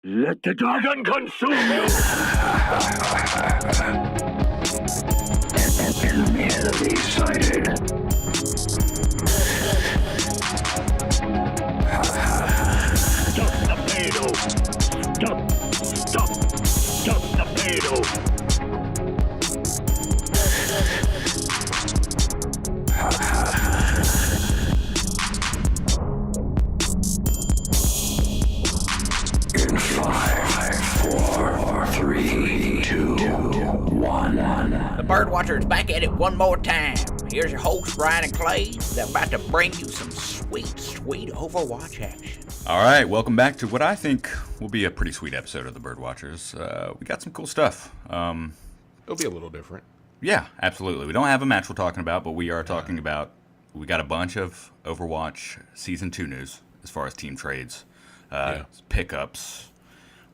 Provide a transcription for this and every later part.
Let the dragon consume you! Enemy sighted. Stop the payload! Stop the payload! In 5, 4, 3, 2, 1. The Birdwatcher's back at it one more time. Here's your host, Ryan and Clay. They're about to bring you some sweet Overwatch action. All right, welcome back to what I think will be a pretty sweet episode of the Birdwatchers. We got some cool stuff. It'll be a little different. Yeah, absolutely. We don't have a match we're talking about, but we are talking about, we got a bunch of Overwatch Season 2 news as far as team trades, pickups.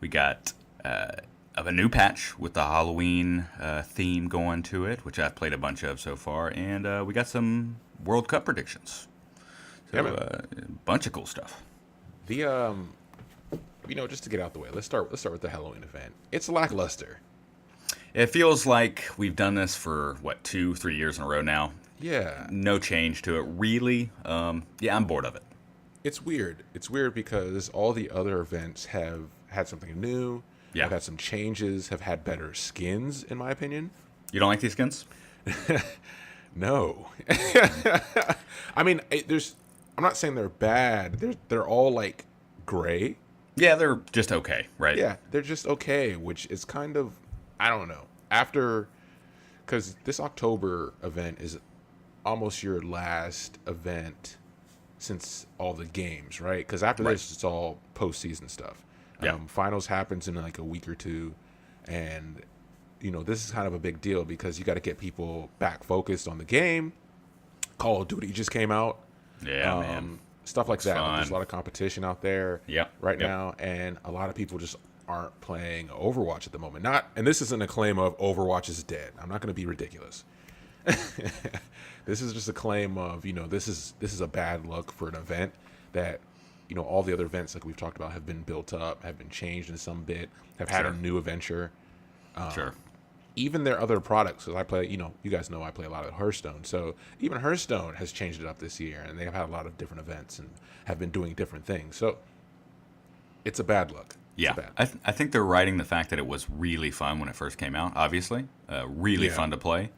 We got a new patch with the Halloween theme going to it, which I've played a bunch of so far, and we got some World Cup predictions. So, a bunch of cool stuff. The just to get out the way, let's start with the Halloween event. It's lackluster. It feels like we've done this for 2-3 years in a row now. Yeah. No change to it, really. I'm bored of it. It's weird. It's weird because all the other events have had something new. Yeah. Have had some changes. Have had better skins, in my opinion. You don't like these skins? No. I mean, I'm not saying they're bad. They're all like gray. Yeah, they're just okay, right? Yeah, they're just okay, which is kind of, I don't know. Because this October event is almost your last event since all the games, right? Because after this, it's all postseason stuff. Yeah. Finals happens in like a week or two, and this is kind of a big deal because you got to get people back focused on the game. Call of Duty just came out. Yeah, man. Stuff like that. Fun. There's a lot of competition out there now, and a lot of people just aren't playing Overwatch at the moment. And this isn't a claim of Overwatch is dead. I'm not going to be ridiculous. This is just a claim of, this is a bad look for an event that, all the other events like we've talked about have been built up, have been changed in some bit, have had a new adventure. Sure. Even their other products, because I play, you guys know I play a lot of Hearthstone. So even Hearthstone has changed it up this year, and they've had a lot of different events and have been doing different things. So it's a bad look. Yeah, I think they're writing the fact that it was really fun when it first came out, obviously. Really fun to play.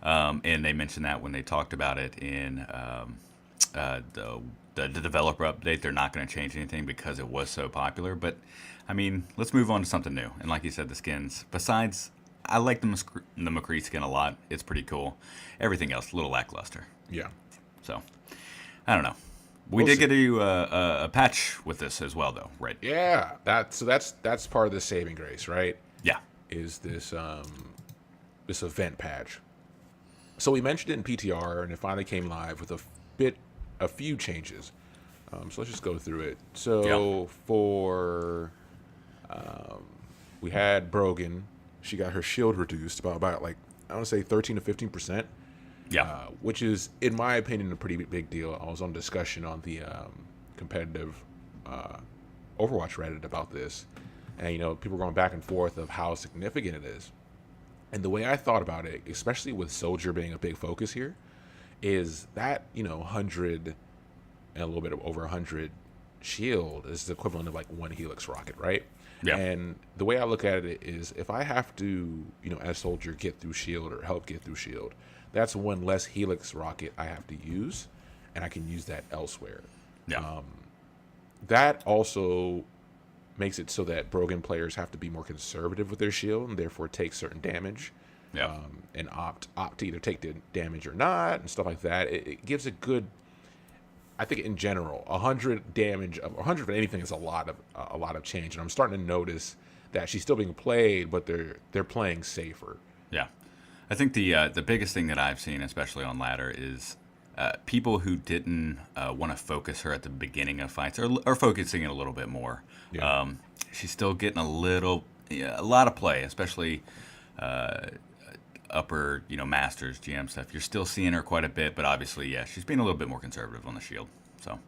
And they mentioned that when they talked about it in the developer update. They're not going to change anything because it was so popular. But, I mean, let's move on to something new. And like you said, the skins. Besides, I like the McCree skin a lot. It's pretty cool. Everything else, a little lackluster. Yeah. So, I don't know. We did get a patch with this as well, though, right? Yeah, that's part of the saving grace, right? Yeah. Is this this event patch? So we mentioned it in PTR, and it finally came live with a few changes. So let's just go through it. So for we had Brogan. She got her shield reduced about like I want to say 13 to 15%. Yeah. Which is, in my opinion, a pretty big deal. I was on discussion on the competitive Overwatch Reddit about this. And, people were going back and forth of how significant it is. And the way I thought about it, especially with Soldier being a big focus here, is that, 100 and a little bit over 100 shield is the equivalent of like one Helix rocket, right? Yeah. And the way I look at it is if I have to, as Soldier get through shield or help get through shield, that's one less Helix rocket I have to use, and I can use that elsewhere. Yeah. That also makes it so that Brogan players have to be more conservative with their shield and therefore take certain damage. Yeah. And opt to either take the damage or not and stuff like that. It gives a good, I think in general, 100 damage of 100 of anything is a lot of change, and I'm starting to notice that she's still being played, but they're playing safer. Yeah. I think the biggest thing that I've seen, especially on ladder, is people who didn't want to focus her at the beginning of fights are focusing it a little bit more. Yeah. She's still getting a lot of play, especially upper, Masters, GM stuff. You're still seeing her quite a bit, but obviously, she's being a little bit more conservative on the shield. So,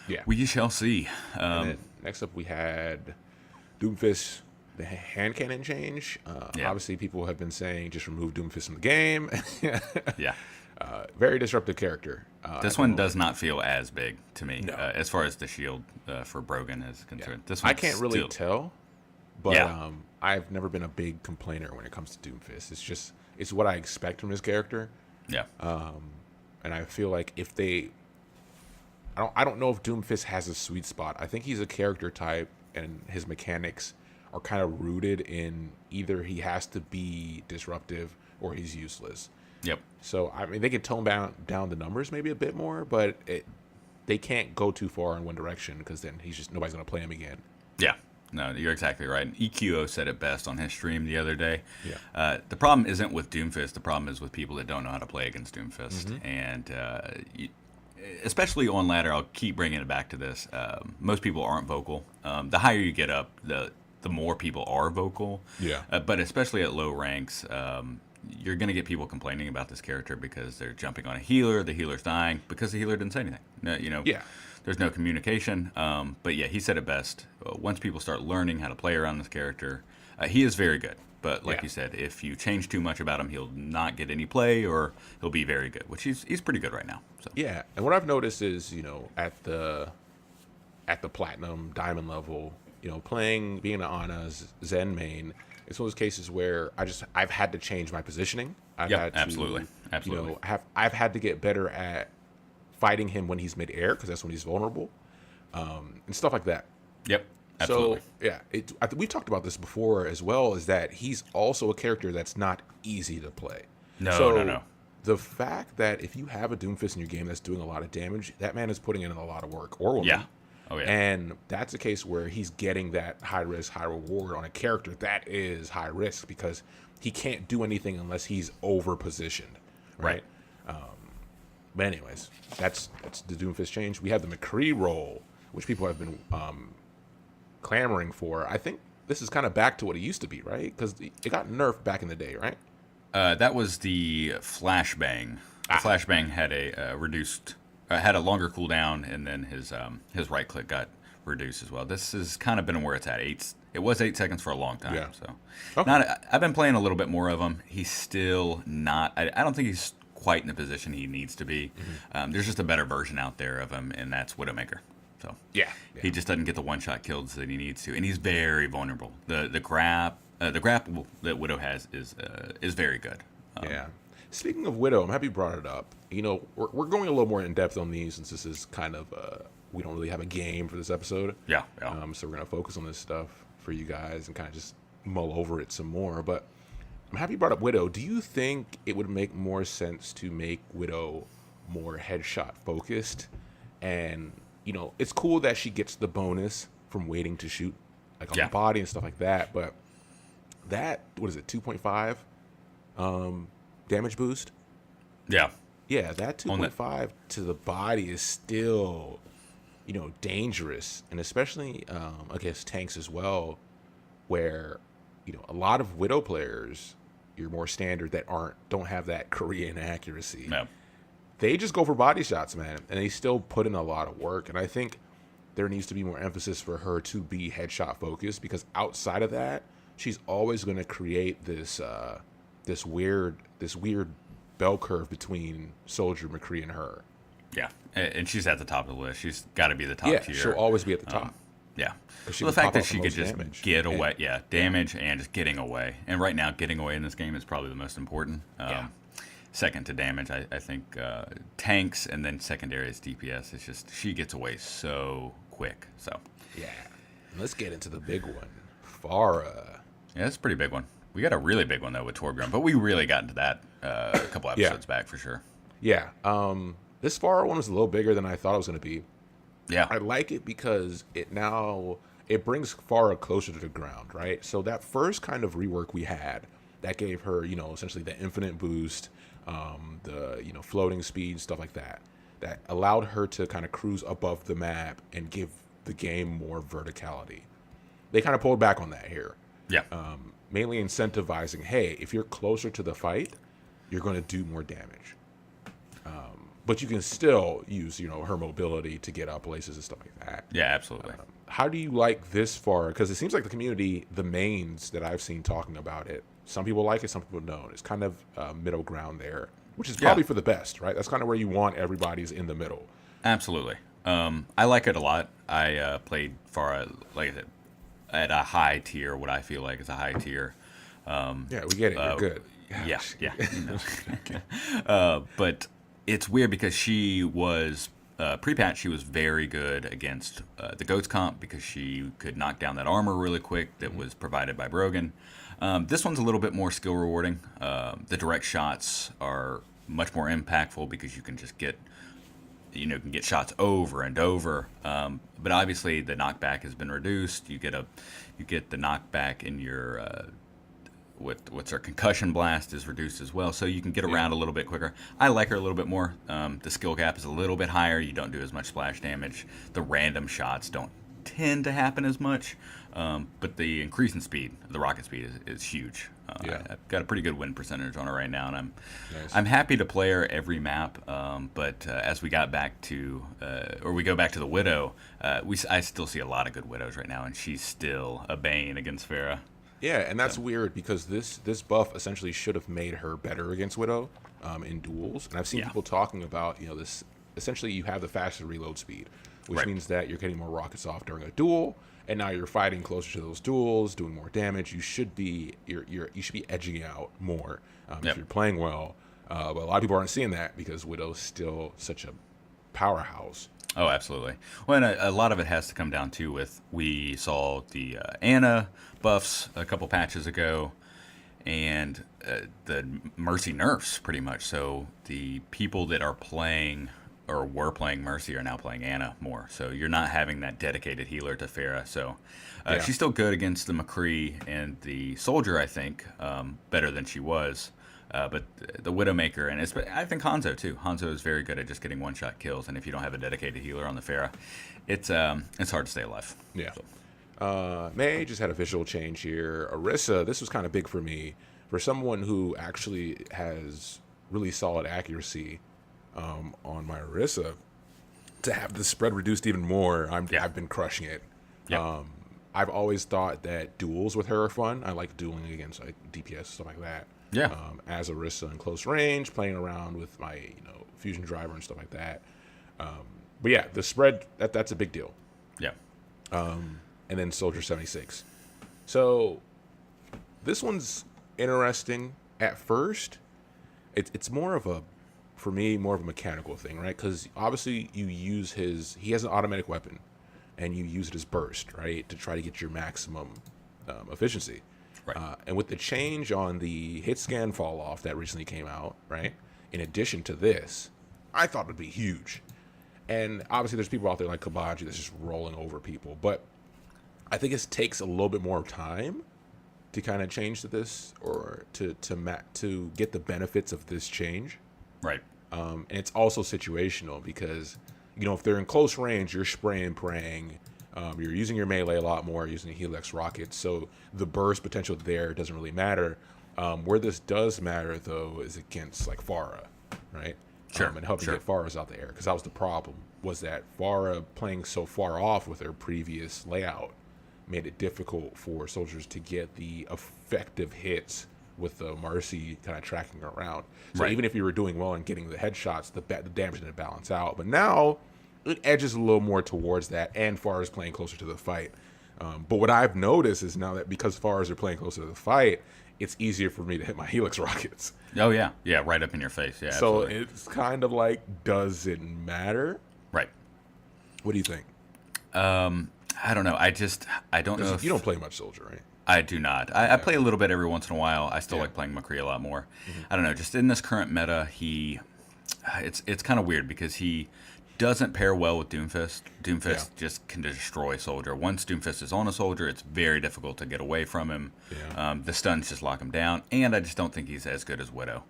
Yeah. we shall see. And then next up, we had Doomfist, the hand cannon change. Obviously, people have been saying just remove Doomfist from the game. Yeah. Very disruptive character. This one does not feel as big to me No. as far as the shield for Brogan is concerned. This I one can't really tell, but Yeah. I've never been a big complainer when it comes to Doomfist. It's what I expect from his character. Yeah. And I feel like if they, I don't know if Doomfist has a sweet spot. I think he's a character type, and his mechanics are kind of rooted in either he has to be disruptive or he's useless. Yep. So I mean, they can tone down the numbers maybe a bit more, but they can't go too far in one direction because then nobody's gonna play him again. Yeah. No, you're exactly right. And EQO said it best on his stream the other day. Yeah. The problem isn't with Doomfist. The problem is with people that don't know how to play against Doomfist. Mm-hmm. And especially on ladder, I'll keep bringing it back to this. Most people aren't vocal. The higher you get up, the more people are vocal. Yeah. But especially at low ranks, you're going to get people complaining about this character because they're jumping on a healer, the healer's dying because the healer didn't say anything. Yeah. There's no communication. But yeah, he said it best. Once people start learning how to play around this character, he is very good. But like you said, if you change too much about him, he'll not get any play, or he'll be very good, which he's pretty good right now. So Yeah, and what I've noticed is, at the platinum diamond level, being an Ana's Zen main, it's one of those cases where I've had to change my positioning. I've had to, absolutely. I've had to get better at fighting him when he's mid-air because that's when he's vulnerable, and stuff like that. Yep, absolutely. So yeah, we talked about this before as well. Is that he's also a character that's not easy to play. No. The fact that if you have a Doomfist in your game that's doing a lot of damage, that man is putting in a lot of work, or woman. Yeah. Oh, yeah. And that's a case where he's getting that high risk, high reward on a character that is high risk because he can't do anything unless he's over positioned, right? But anyways, that's the Doomfist change. We have the McCree role, which people have been clamoring for. I think this is kind of back to what it used to be, right? Because it got nerfed back in the day, right? That was the flashbang. The flashbang had a reduced, had a longer cooldown, and then his right click got reduced as well. This has kind of been where it's at. It was 8 seconds for a long time. Yeah. So, Okay. I've been playing a little bit more of him. He's still not. I don't think he's quite in the position he needs to be. Mm-hmm. There's just a better version out there of him, and that's Widowmaker. So Yeah. he just doesn't get the one-shot kills that he needs to, and he's very vulnerable. The grapple that Widow has is very good. Yeah. Speaking of Widow, I'm happy you brought it up. We're going a little more in depth on these since this is kind of we don't really have a game for this episode. Yeah. So we're gonna focus on this stuff for you guys and kind of just mull over it some more. But I'm happy you brought up Widow. Do you think it would make more sense to make Widow more headshot focused? And it's cool that she gets the bonus from waiting to shoot, like on the body and stuff like that. But that, what is it, 2.5 damage boost? Yeah. Yeah, that 2.5 to the body is still, dangerous, and especially against tanks as well, where a lot of Widow players, you're more standard that don't have that Korean accuracy. No. They just go for body shots, man, and they still put in a lot of work. And I think there needs to be more emphasis for her to be headshot focused, because outside of that, she's always going to create this weird bell curve between Soldier, McCree, and her. Yeah, and she's at the top of the list. She's got to be the top tier. She'll always be at the top. Yeah. She Well, the can fact pop that out she the could most just damage. get away, damage and just getting away. And right now, getting away in this game is probably the most important. Second to damage, I think tanks, and then secondary is DPS. It's just she gets away so quick. So Yeah. Let's get into the big one, Farah. yeah, it's a pretty big one. We got a really big one though with Torbjorn, but we really got into that a couple episodes back for sure. Yeah. This Farah one was a little bigger than I thought it was going to be. Yeah. I like it because it brings Farah closer to the ground, right? So that first kind of rework we had that gave her, essentially the infinite boost, the floating speed, stuff like that allowed her to kind of cruise above the map and give the game more verticality. They kind of pulled back on that here. Yeah. Mainly incentivizing, hey, if you're closer to the fight, you're going to do more damage. But you can still use, her mobility to get up places and stuff like that. Yeah, absolutely. how do you like this far? Because it seems like the community, the mains that I've seen talking about it, some people like it, some people don't. It's kind of middle ground there, which is probably for the best, right? That's kind of where you want everybody's in the middle. Absolutely. I like it a lot. I played Farah, like I said, at a high tier, what I feel like is a high tier. Yeah, we get it. You're good. Yeah. But it's weird because she was pre-patch. She was very good against the Goats comp because she could knock down that armor really quick that was provided by Brogan. This one's a little bit more skill rewarding. The direct shots are much more impactful because you can just get shots over and over. But obviously the knockback has been reduced. You get the knockback in your what's our concussion blast is reduced as well, so you can get around a little bit quicker. I like her a little bit more. The skill gap is a little bit higher. You don't do as much splash damage. The random shots don't tend to happen as much, but the increase in speed, the rocket speed, is huge. I've got a pretty good win percentage on her right now, and I'm happy to play her every map. But as we got back to, or we go back to the Widow, I still see a lot of good Widows right now, and she's still a bane against Farah. Yeah, and that's weird because this buff essentially should have made her better against Widow in duels. And I've seen people talking about, this essentially you have the faster reload speed, which means that you're getting more rockets off during a duel, and now you're fighting closer to those duels, doing more damage. You should be you should be edging out more if you're playing well. But a lot of people aren't seeing that because Widow's still such a powerhouse. Oh, absolutely. Well, and a lot of it has to come down to we saw the Ana buffs a couple patches ago, and the Mercy nerfs pretty much. So the people that are playing or were playing Mercy are now playing Ana more. So you're not having that dedicated healer to Farah. So she's still good against the McCree and the Soldier, I think, better than she was. But the Widowmaker, and I think Hanzo too. Hanzo is very good at just getting one-shot kills, and if you don't have a dedicated healer on the Farah, it's hard to stay alive. Yeah. May just had a visual change here. Orisa, this was kind of big for me. For someone who actually has really solid accuracy on my Orisa, to have the spread reduced even more, I've been crushing it. Yeah. I've always thought that duels with her are fun. I like dueling against like DPS stuff like that. Yeah. As Orisa in close range, playing around with my fusion driver and stuff like that. But yeah, the spread that's a big deal. Yeah. And then Soldier 76. So this one's interesting. At first, it's more of a mechanical thing, right? Because obviously he has an automatic weapon, and you use it as burst, right, to try to get your maximum efficiency. Right. And with the change on the hit scan fall off that recently came out, right, in addition to this, I thought it would be huge. And obviously there's people out there like Kabaji that's just rolling over people. But I think it takes a little bit more time to kind of change to this, or to get the benefits of this change. Right. And it's also situational because, if they're in close range, you're spraying, praying. You're using your melee a lot more, using the Helix rockets, so the burst potential there doesn't really matter. Where this does matter, though, is against like Farah, right? Sure. And helping get Farah's out the air, because that was the problem, was that Farah playing so far off with her previous layout made it difficult for soldiers to get the effective hits with the Mercy kind of tracking around. So even if you were doing well and getting the headshots, the damage didn't balance out. But now it edges a little more towards that, and Farah's playing closer to the fight. But what I've noticed is now that because Farah's are playing closer to the fight, it's easier for me to hit my Helix rockets. Oh, yeah. Yeah, right up in your face. Yeah, so absolutely. it's kind of like, does it matter? Right. What do you think? I don't know. I don't know if... You don't play much Soldier, right? I do not. I play a little bit every once in a while. I still like playing McCree a lot more. I don't know. Just in this current meta, it's kind of weird because he doesn't pair well with Doomfist. Doomfist just can destroy Soldier. Once Doomfist is on a Soldier, it's very difficult to get away from him. The stuns just lock him down, and I just don't think he's as good as Widow.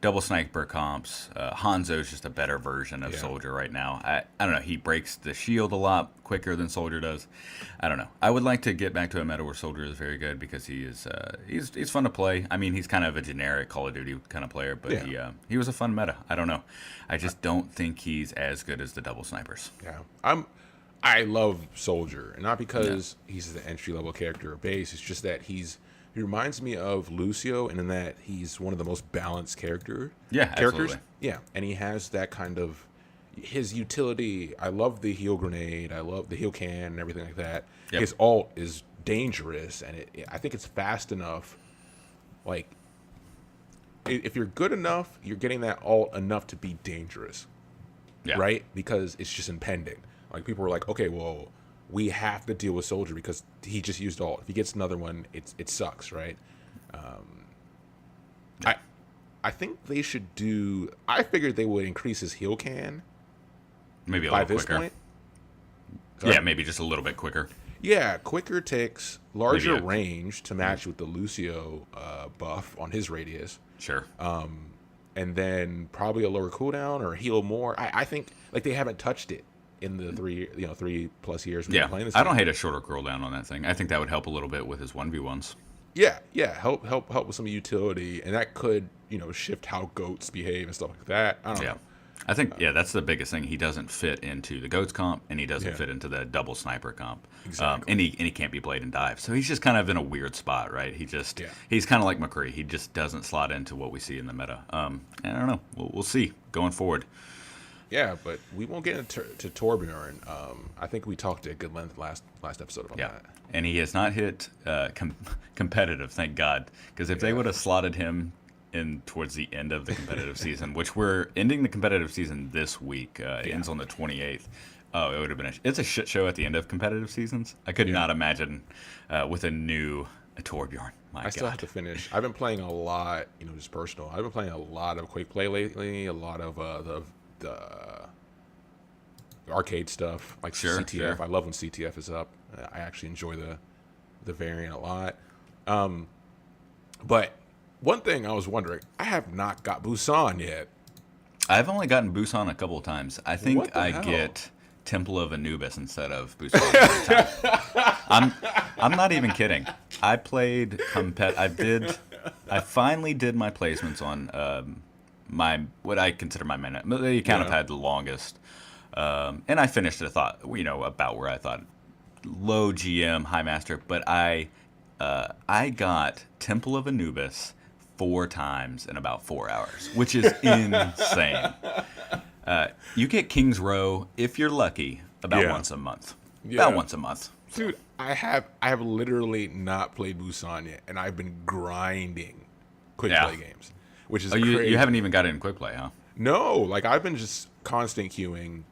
Double sniper comps. Hanzo's just a better version of Soldier right now. I don't know. He breaks the shield a lot quicker than Soldier does. I don't know. I would like to get back to a meta where Soldier is very good because he's fun to play. I mean, he's kind of a generic Call of Duty kind of player, but he was a fun meta. I don't know. I just don't think he's as good as the double snipers. Yeah, I love Soldier, and not because he's the entry level character or base. It's just that he reminds me of Lucio, and in that he's one of the most balanced characters. Absolutely. Yeah, and he has that kind of his utility. I love the heal grenade. I love the heal can and everything like that. Yep. His ult is dangerous, and I think it's fast enough. Like, if you're good enough, you're getting that ult enough to be dangerous, right? Because it's just impending. Like, people were like, okay, well, we have to deal with Soldier because he just used ult. If he gets another one, it sucks, right? I think they should do. I figured they would increase his heal can. Maybe a by little this quicker. point. Yeah, maybe just a little bit quicker. Yeah, quicker ticks, larger Maybe range to match with the Lucio buff on his radius. Sure. And then probably a lower cooldown or heal more. I think like they haven't touched it in the 3+ years we've been playing this. I don't hate a shorter cooldown on that thing. I think that would help a little bit with his 1v1s. Yeah, help with some utility, and that could shift how goats behave and stuff like that. I don't know. I think that's the biggest thing. He doesn't fit into the goats comp, and he doesn't fit into the double sniper comp. Exactly. And he can't be blade and dive, so he's just kind of in a weird spot, right? He's kind of like McCree. He just doesn't slot into what we see in the meta. And I don't know. We'll see going forward. Yeah, but we won't get into Torbjorn. I think we talked at good length last episode about that. And he has not hit competitive, thank God, because if they would have slotted him in towards the end of the competitive season, which we're ending the competitive season this week, it ends on the 28th. Oh, it would have been it's a shit show at the end of competitive seasons. I could not imagine with a new Torbjorn. I still have to finish. I've been playing a lot, just personal. I've been playing a lot of Quake Play lately, a lot of the arcade stuff, like CTF. Sure. I love when CTF is up. I actually enjoy the variant a lot. But one thing I was wondering, I have not got Busan yet. I've only gotten Busan a couple of times. I think What the hell? get Temple of Anubis instead of Busan every time. I'm not even kidding. I played I finally did my placements on what I consider my main, the account I've had the longest. And I finished it, about where I thought low GM, high master, but I got Temple of Anubis 4 times in about 4 hours, which is insane. You get King's Row, if you're lucky, about once a month. Yeah. About once a month. Dude, I have literally not played Busan yet, and I've been grinding quick play games, which is crazy. You haven't even got it in quick play, huh? No, like I've been just constant queuing,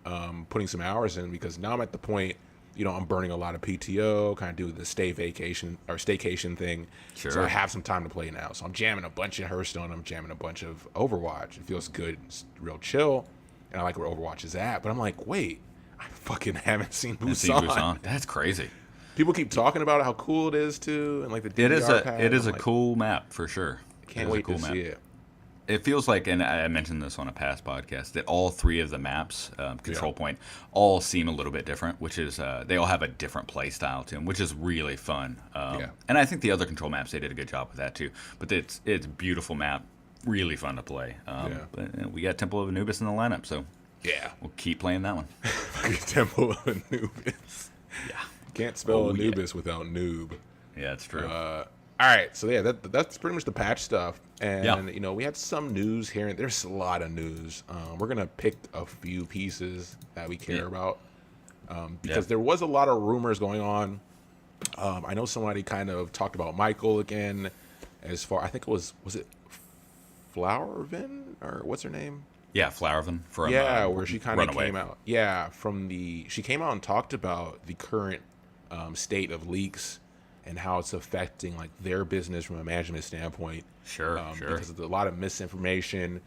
putting some hours in because now I'm at the point, I'm burning a lot of PTO, kind of doing the staycation thing. Sure. So I have some time to play now. So I'm jamming a bunch of Hearthstone. I'm jamming a bunch of Overwatch. It feels good. It's real chill. And I like where Overwatch is at. But I'm like, wait, I fucking haven't seen Busan. That's crazy. People keep talking about how cool it is too, and like the DDR pad. It is a cool map for sure. Can't wait to see it. It feels like, and I mentioned this on a past podcast, that all 3 of the maps, Control Point, all seem a little bit different, which is they all have a different play style to them, which is really fun. And I think the other Control maps, they did a good job with that too. But it's a beautiful map, really fun to play. But we got Temple of Anubis in the lineup, so we'll keep playing that one. Temple of Anubis. Yeah. Can't spell Anubis without noob. Yeah, it's true. All right, so that's pretty much the patch stuff, and we had some news here, and there's a lot of news. We're gonna pick a few pieces that we care about, because there was a lot of rumors going on. I know somebody kind of talked about Michael again, I think it was it Flowervin, or what's her name? Yeah, Flowervin from where she kind of Runaway. came out. Yeah, she came out and talked about the current state of leaks and how it's affecting like their business from a management standpoint. Sure. Because of a lot of misinformation.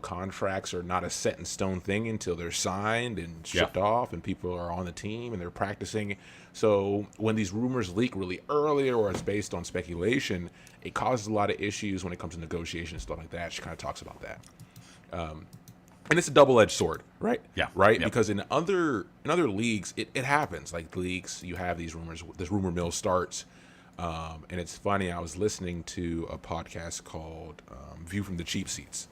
Contracts are not a set in stone thing until they're signed and shipped off, and people are on the team and they're practicing. So when these rumors leak really early, or it's based on speculation, it causes a lot of issues when it comes to negotiation and stuff like that. She kind of talks about that. And it's a double-edged sword, right? Yeah. Right? Yep. Because in other leagues, it happens. Like leagues, you have these rumors, this rumor mill starts. And it's funny, I was listening to a podcast called View from the Cheap Seats.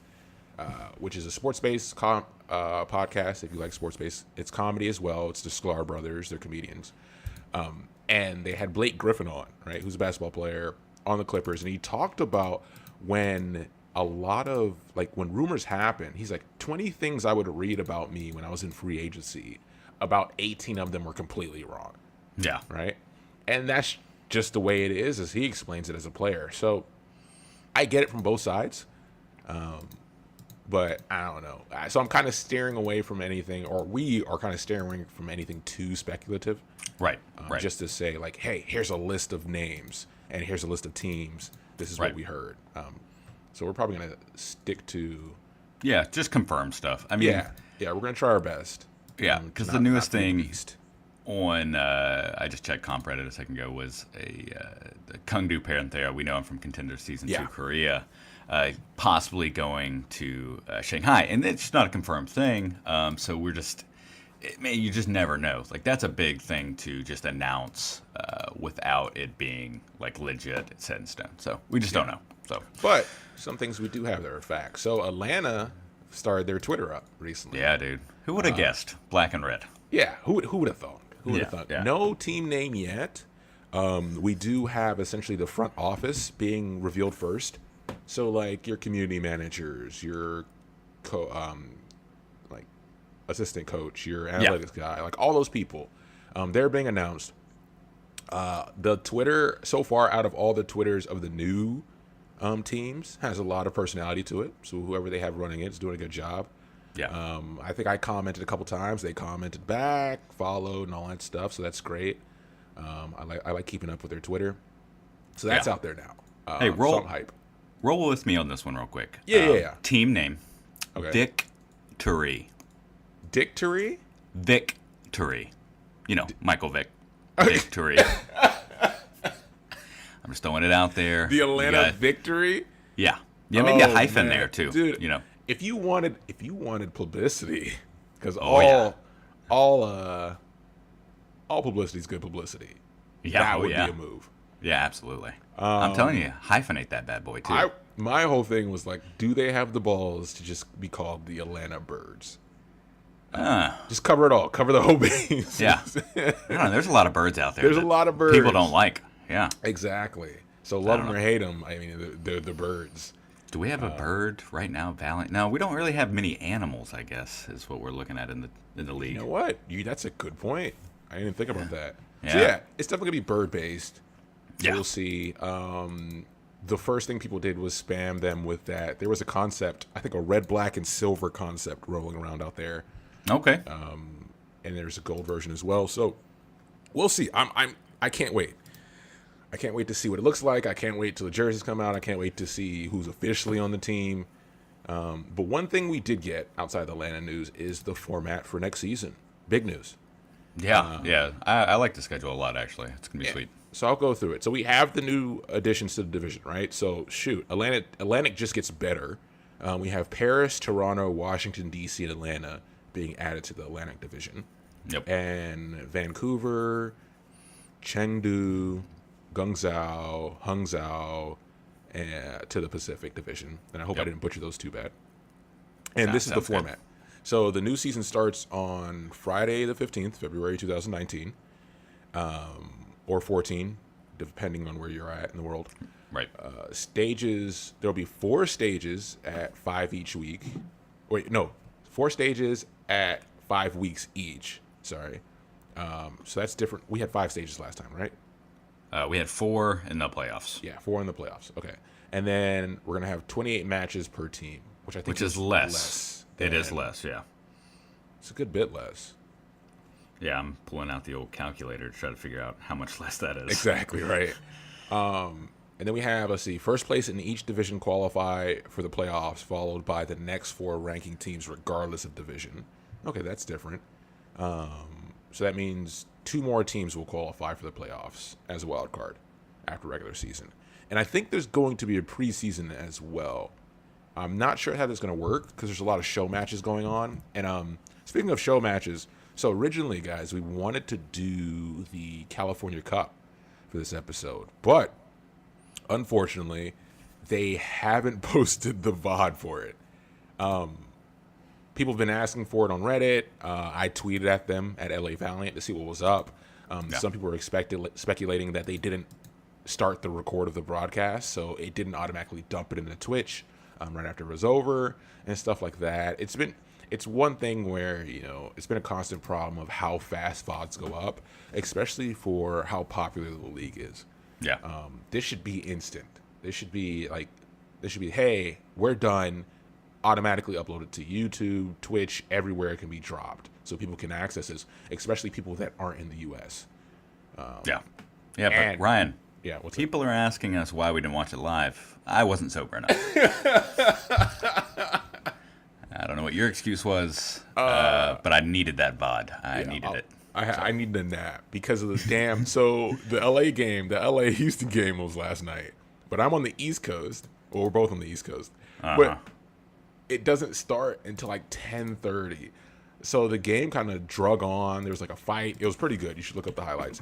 which is a sports-based podcast. If you like sports-based, it's comedy as well. It's the Sklar brothers. They're comedians. And they had Blake Griffin on, right, who's a basketball player on the Clippers. And he talked about when a lot of, like, when rumors happen, he's like, 20 things I would read about me when I was in free agency, about 18 of them were completely wrong. Yeah. Right? And that's just the way it is, as he explains it as a player. So I get it from both sides. But I don't know. So I'm kind of steering away from anything, or we are kind of steering away from anything too speculative. Right. Right. Just to say, like, hey, here's a list of names, and here's a list of teams. This is what we heard. So we're probably going to stick to... Yeah, just confirm stuff. I mean... Yeah, we're going to try our best. Yeah, because the newest thing on... I just checked Comp Reddit a second ago, was the Kungdu Panthea. We know him from Contender Season 2 Korea. Possibly going to Shanghai. And it's not a confirmed thing, so we're just... you just never know. Like, that's a big thing to just announce without it being, like, legit set in stone. So we just don't know. So, but some things we do have that are facts. So Atlanta started their Twitter up recently. Yeah, dude. Who would have guessed? Black and red. Yeah, who would have thought? Who would have thought? Yeah. No team name yet. We do have essentially the front office being revealed first. So, like, your community managers, your like assistant coach, your analytics guy, like all those people, they're being announced. The Twitter so far, out of all the Twitters of the new teams, has a lot of personality to it. So whoever they have running it is doing a good job. Yeah. I think I commented a couple times. They commented back, followed, and all that stuff. So that's great. I like keeping up with their Twitter. So that's out there now. Hey, roll hype. Roll with me on this one real quick. Yeah. Team name. Okay. Victory. Dictory? Victory. You know, Michael Vick. Victory. I'm just throwing it out there. The Atlanta Victory? Yeah. Yeah, maybe a hyphen there too. Dude, you know. If you wanted publicity, because all publicity is good publicity. Yeah, that would be a move. Yeah, absolutely. I'm telling you, hyphenate that bad boy too. My whole thing was like, do they have the balls to just be called the Atlanta Birds? Just cover it all. Cover the whole base. Yeah. I don't know. There's a lot of birds out there. There's a lot of birds. People don't like. Yeah. Exactly. So love them or hate them, I mean, they're the birds. Do we have a bird right now? No, we don't really have many animals, I guess, is what we're looking at in the league. You know what? That's a good point. I didn't even think about that. Yeah. So yeah, it's definitely going to be bird-based. So Yeah. we'll see. The first thing people did was spam them with that. There was a concept, I think a red, black, and silver concept rolling around out there. Okay. And there's a gold version as well. So we'll see. I can't wait. I can't wait to see what it looks like. I can't wait till the jerseys come out. I can't wait to see who's officially on the team. But one thing we did get outside the Atlanta news is the format for next season. Big news. Yeah. I like the schedule a lot, actually. It's going to be sweet. So I'll go through it. So we have the new additions to the division, right? So Atlantic just gets better. We have Paris, Toronto, Washington, D.C., and Atlanta being added to the Atlantic division. Yep. And Vancouver, Chengdu, Guangzhou, Hangzhou, to the Pacific division. And I hope I didn't butcher those too bad. And this is the format. Good. So the new season starts on Friday the 15th, February 2019, or 14, depending on where you're at in the world. Right. Stages, there'll be 4 stages at 5 each week. Wait, no, 4 stages at 5 weeks each. Sorry. So that's different. We had 5 stages last time, right? We had 4 in the playoffs. Yeah, 4 in the playoffs. Okay. And then we're going to have 28 matches per team, which I think is less. It is less, yeah. It's a good bit less. Yeah, I'm pulling out the old calculator to try to figure out how much less that is. Exactly, right. And then we have, first place in each division qualify for the playoffs, followed by the next 4 ranking teams regardless of division. Okay, that's different. So that means 2 more teams will qualify for the playoffs as a wild card after regular season. And I think there's going to be a preseason as well. I'm not sure how that's going to work because there's a lot of show matches going on. And speaking of show matches, so originally, guys, we wanted to do the California Cup for this episode. But unfortunately, they haven't posted the VOD for it. People have been asking for it on Reddit. I tweeted at them at LA Valiant to see what was up. Some people were speculating that they didn't start the record of the broadcast, so it didn't automatically dump it into Twitch right after it was over and stuff like that. It's one thing where, it's been a constant problem of how fast VODs go up, especially for how popular the league is. Yeah. This should be instant. This should be, hey, we're done. Automatically uploaded to YouTube, Twitch, everywhere it can be dropped, so people can access this, especially people that aren't in the U.S. Yeah, but Ryan, people are asking us why we didn't watch it live. I wasn't sober enough. I don't know what your excuse was, but I needed that VOD. I needed it. I needed a nap because of the damn. So the LA Houston game was last night, but I'm on the East Coast. Well, we're both on the East Coast, but it doesn't start until like 10:30. So the game kind of drug on. There was like a fight. It was pretty good. You should look up the highlights.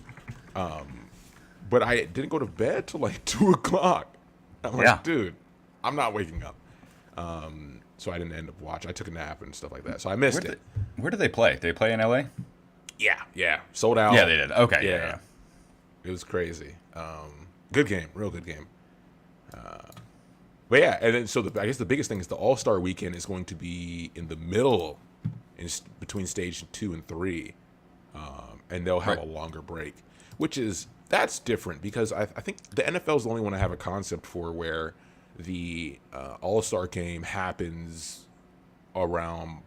But I didn't go to bed till like 2 o'clock. I'm like, dude, I'm not waking up. So I didn't end up watching. I took a nap and stuff like that. So I missed it. Where do they play? Did they play in LA? Yeah. Sold out. Yeah, they did. Okay. Yeah. It was crazy. Good game. Real good game. But yeah, and then I guess the biggest thing is the All-Star Weekend is going to be in the middle, between stage 2 and 3, and they'll have a longer break, that's different because I think the NFL is the only one to have a concept for where the All-Star game happens around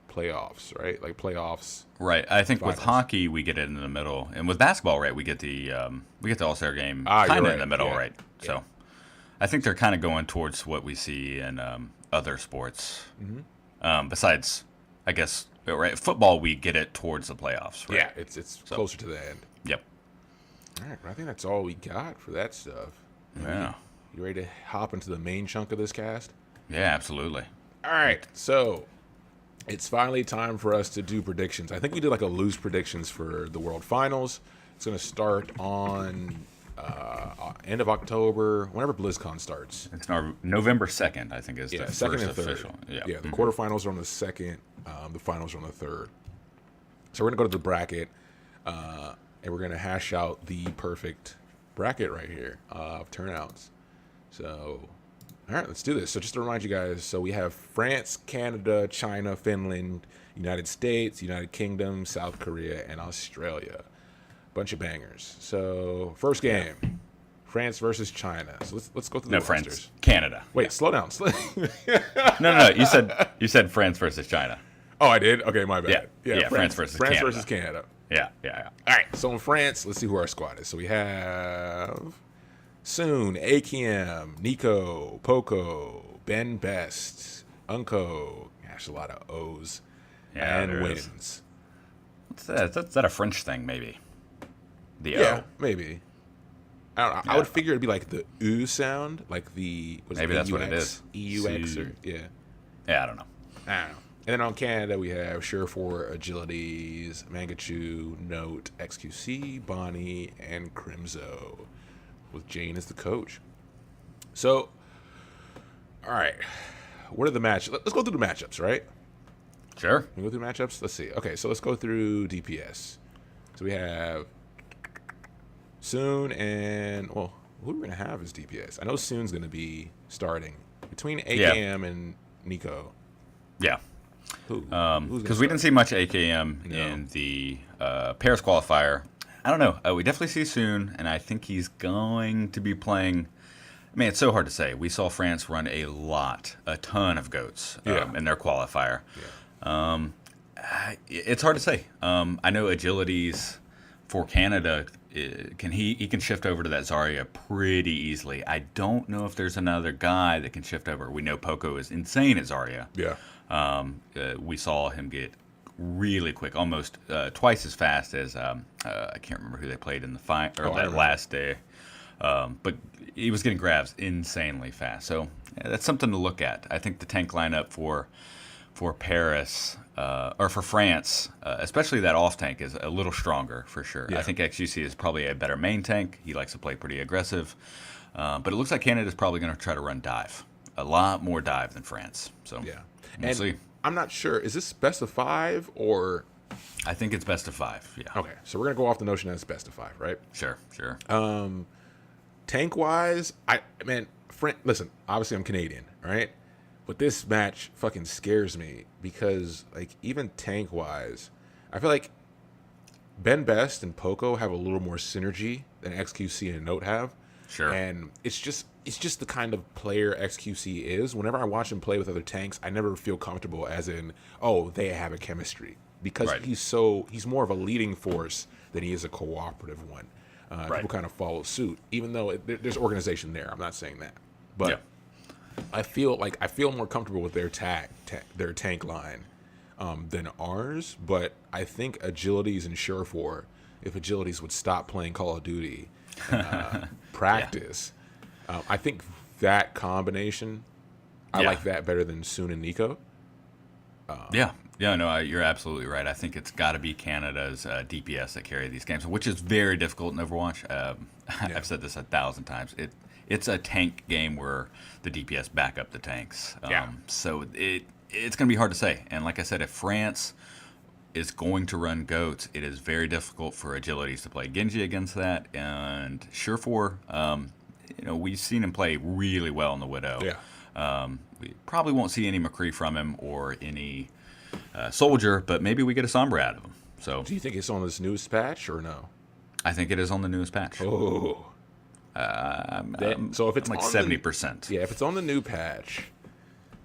playoffs, right? Like playoffs. Right. I think finals. With hockey we get it in the middle, and with basketball, right, we get the All-Star game kind of in the middle, right? So. Yeah. I think they're kind of going towards what we see in other sports. Mm-hmm. Besides, I guess, right, football, we get it towards the playoffs, right? Yeah, it's closer to the end. Yep. All right, I think that's all we got for that stuff. Yeah. You ready to hop into the main chunk of this cast? Yeah, absolutely. All right, so it's finally time for us to do predictions. I think we did like a loose predictions for the World Finals. It's going to start on... end of October, whenever BlizzCon starts. It's November 2nd, I think, is the second first and third. Official. Yeah, the quarterfinals are on the 2nd, the finals are on the 3rd. So we're going to go to the bracket, and we're going to hash out the perfect bracket right here of turnouts. So, all right, let's do this. So just to remind you guys, so we have France, Canada, China, Finland, United States, United Kingdom, South Korea, and Australia. Bunch of bangers. So first game, France versus China. So let's go through the France, rosters. Canada. Wait, slow down. No. You said France versus China. Oh, I did. Okay, my bad. Yeah. France versus Canada. Yeah. All right. So in France, let's see who our squad is. So we have Soon, AKM, Nico, Poco, Ben Best, Unco. Gosh, a lot of O's. Yeah, and Wins. What's that? Is that a French thing, maybe? The O? Yeah, maybe. I don't know. Yeah. I would figure it'd be like the U sound, like the maybe that's what it is. EUX or Yeah, I don't know. And then on Canada we have Surefour, Agilities, Mangachu, Note, XQC, Bonnie, and Crimzo, with Jane as the coach. So, all right, what are the match? Let's go through the matchups, right? Sure. Can we go through matchups? Let's see. Okay, so let's go through DPS. So we have Soon and, well, who are we going to have as DPS? I know Soon's going to be starting between AKM and Nico. Yeah. Because we didn't see much AKM in the Paris qualifier. I don't know. We definitely see Soon, and I think he's going to be playing. I mean, it's so hard to say. We saw France run a ton of goats in their qualifier. Yeah. It's hard to say. I know Agilities for Canada, he can shift over to that Zarya pretty easily. I don't know if there's another guy that can shift over. We know Poco is insane at Zarya. Yeah. We saw him get really quick, almost twice as fast as I can't remember who they played in the last day. But he was getting grabs insanely fast. So that's something to look at. I think the tank lineup for Paris or for France, especially that off tank, is a little stronger for sure. Yeah. I think XUC is probably a better main tank. He likes to play pretty aggressive. But it looks like Canada's probably going to try to run dive. a lot more dive than France. So Yeah. we'll see. I'm not sure. Is this best of 5 or? I think it's best of 5. Yeah. Okay, so we're gonna go off the notion that it's best of 5, right? Sure. Tank wise, listen. Obviously, I'm Canadian, right? But this match fucking scares me because, like, even tank wise, I feel like Ben Best and Poco have a little more synergy than XQC and Note have. Sure. And it's just the kind of player XQC is. Whenever I watch him play with other tanks, I never feel comfortable as in, oh, they have a chemistry. Because Right. he's more of a leading force than he is a cooperative one. Right. People kind of follow suit, even though there's organization there. I'm not saying that. But Yeah. I feel more comfortable with their tank line than ours. But I think Agilities and Surefour, if Agilities would stop playing Call of Duty, practice, I think that combination, I Yeah. like that better than Soon and Nico. No, you're absolutely right. I think it's got to be Canada's DPS that carry these games, which is very difficult in Overwatch. I've said this 1,000 times. It's a tank game where the DPS back up the tanks. So it's going to be hard to say. And like I said, if France is going to run goats, it is very difficult for Agilities to play Genji against that. And Surefour, we've seen him play really well in the Widow. Yeah. We probably won't see any McCree from him or any Soldier, but maybe we get a Sombra out of him. So Do you think it's on this newest patch or no? I think it is on the newest patch. Oh. So if it's I'm like on 70%. Yeah, if it's on the new patch,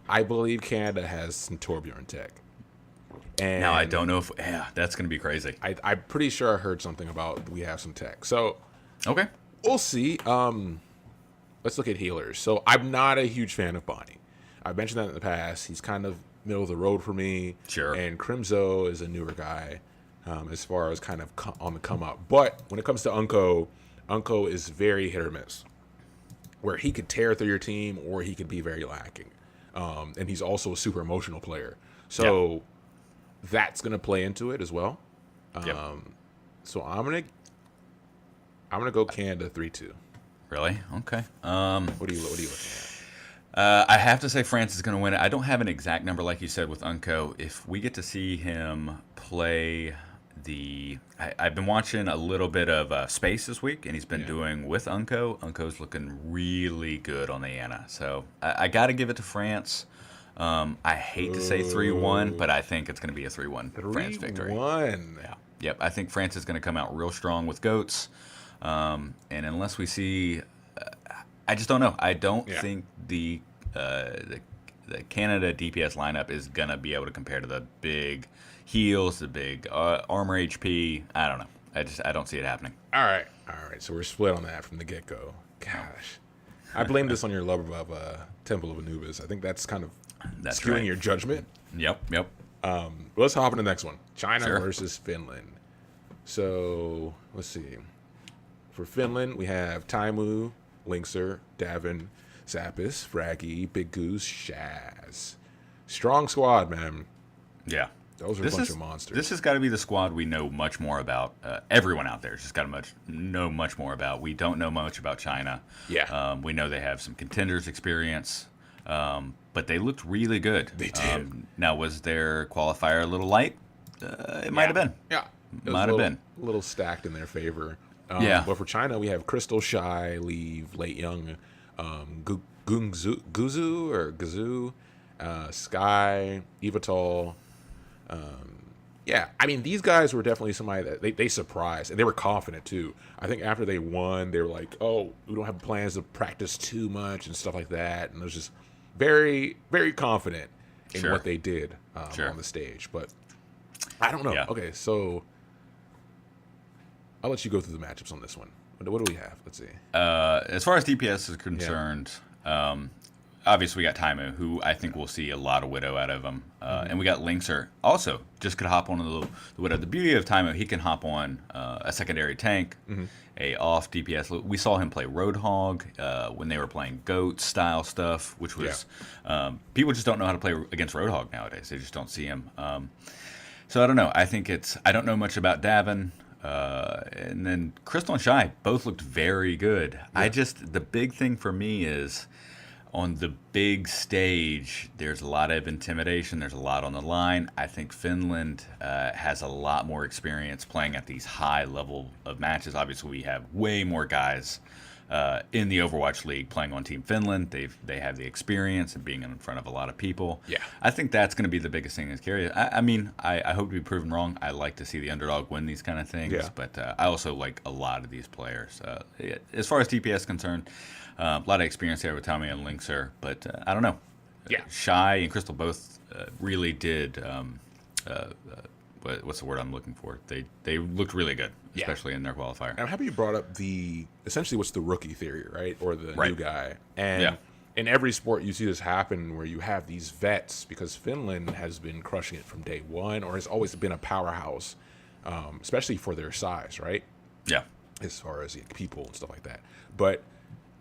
I believe Canada has some Torbjorn tech. And Now I don't know if that's going to be crazy. I'm pretty sure I heard something about we have some tech. So Okay. we'll see. Let's look at healers. So I'm not a huge fan of Bonnie. I've mentioned that in the past. He's kind of middle of the road for me. Sure. And Crimzo is a newer guy as far as kind of on the come up. But when it comes to Unko is very hit or miss, where he could tear through your team or he could be very lacking. And he's also a super emotional player. So that's going to play into it as well. Yep. So I'm gonna go Canada 3-2. Really? Okay. What are you looking at? I have to say France is going to win it. I don't have an exact number like you said with Unko. If we get to see him play I've been watching a little bit of Space this week, and he's been doing with Unko. Unko's looking really good on the Ana. So I got to give it to France. I hate to say 3-1, but I think it's going to be a 3-1 France victory. 3-1. Yeah. Yep. I think France is going to come out real strong with goats. And unless we see, I just don't know. I don't think the Canada DPS lineup is going to be able to compare to the big heals, the big armor HP. I don't know. I don't see it happening. All right. So we're split on that from the get-go. Gosh. I blame this on your love of Temple of Anubis. I think that's kind of skewing right. your judgment. Yep. Let's hop into the next one. China Sure. versus Finland. So, let's see. For Finland, we have Taimu, Linkser, Davin, Zappis, Fraggy, Big Goose, Shaz. Strong squad, man. Yeah. Those are a bunch of monsters. This has got to be the squad we know much more about. Everyone out there has just got to know much more about. We don't know much about China. Yeah. We know they have some contenders experience, but they looked really good. They did. Now, was their qualifier a little light? It might have been. Yeah. It was Might have been. A little stacked in their favor. Yeah. But for China, we have Crystal, Shy, Leave, Late Young, Guzu or Gazoo, Sky, Evatol. I mean, these guys were definitely somebody that they surprised, and they were confident too. I think after they won, they were like, "Oh, we don't have plans to practice too much and stuff like that," and it was just very, very confident in what they did on the stage. But I don't know. Yeah. Okay, so I'll let you go through the matchups on this one. What do we have? Let's see. As far as DPS is concerned, obviously we got Taimu, who I think we'll see a lot of Widow out of him. And we got Linkser, also just could hop on the Widow. The beauty of Taimu, he can hop on a secondary tank, a off DPS. We saw him play Roadhog when they were playing Goat style stuff, which was people just don't know how to play against Roadhog nowadays. They just don't see him. So I don't know. I don't know much about Davin. And then Crystal and Shy both looked very good. The big thing for me is on the big stage, there's a lot of intimidation. There's a lot on the line. I think Finland has a lot more experience playing at these high level of matches. Obviously, we have way more guys in the Overwatch League playing on Team Finland. They have the experience and being in front of a lot of people. Yeah. I think that's going to be the biggest thing that's carried. I mean, I hope to be proven wrong. I like to see the underdog win these kind of things, Yeah. but I also like a lot of these players. As far as TPS is concerned, a lot of experience there with Tommy and Linkser, but I don't know. Yeah. Shy and Crystal both really did. What's the word I'm looking for? They looked really good, Yeah. especially in their qualifier. I'm happy you brought up essentially what's the rookie theory, right? Or the Right. new guy. And Yeah. in every sport, you see this happen where you have these vets, because Finland has been crushing it from day one, or has always been a powerhouse, especially for their size, right? Yeah. As far as people and stuff like that. But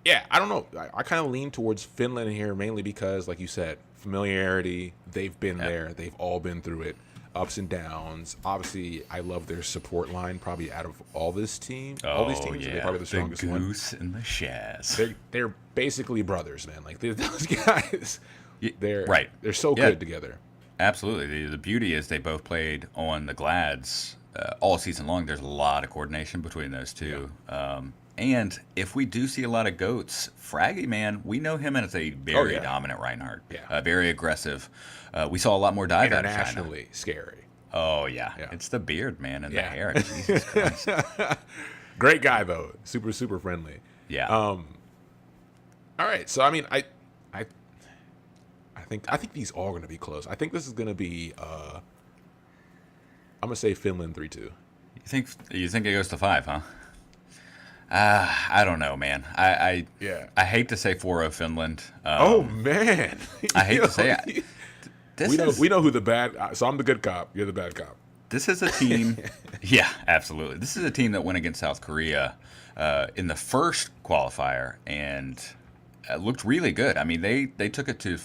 yeah, I don't know. I kind of lean towards Finland here mainly because, like you said, familiarity. They've been there. They've all been through it. Ups and downs. Obviously, I love their support line. Probably out of all these teams, they're probably the strongest the one. goose and the Shaz. They're basically brothers, man. Like those guys, they're right. They're so Yeah. good together. Absolutely. The beauty is they both played on the Glads all season long. There's a lot of coordination between those two. And if we do see a lot of goats, Fraggy, man, we know him as a very dominant Reinhardt. Yeah. Very aggressive. We saw a lot more dive out of China. Internationally scary. Oh, yeah. Yeah. It's the beard, man, and Yeah. the hair. Jesus Christ. Great guy though. Super super friendly. Yeah. All right. So I mean, I think these all going to be close. I think this is going to be. I'm gonna say Finland 3-2. You think it goes to 5, huh? I don't know, man. I hate to say 4-0 Finland. Oh man. I hate to say it. We know who the bad. So I'm the good cop. You're the bad cop. This is a team. Yeah, absolutely. This is a team that went against South Korea in the first qualifier and looked really good. I mean, they took it to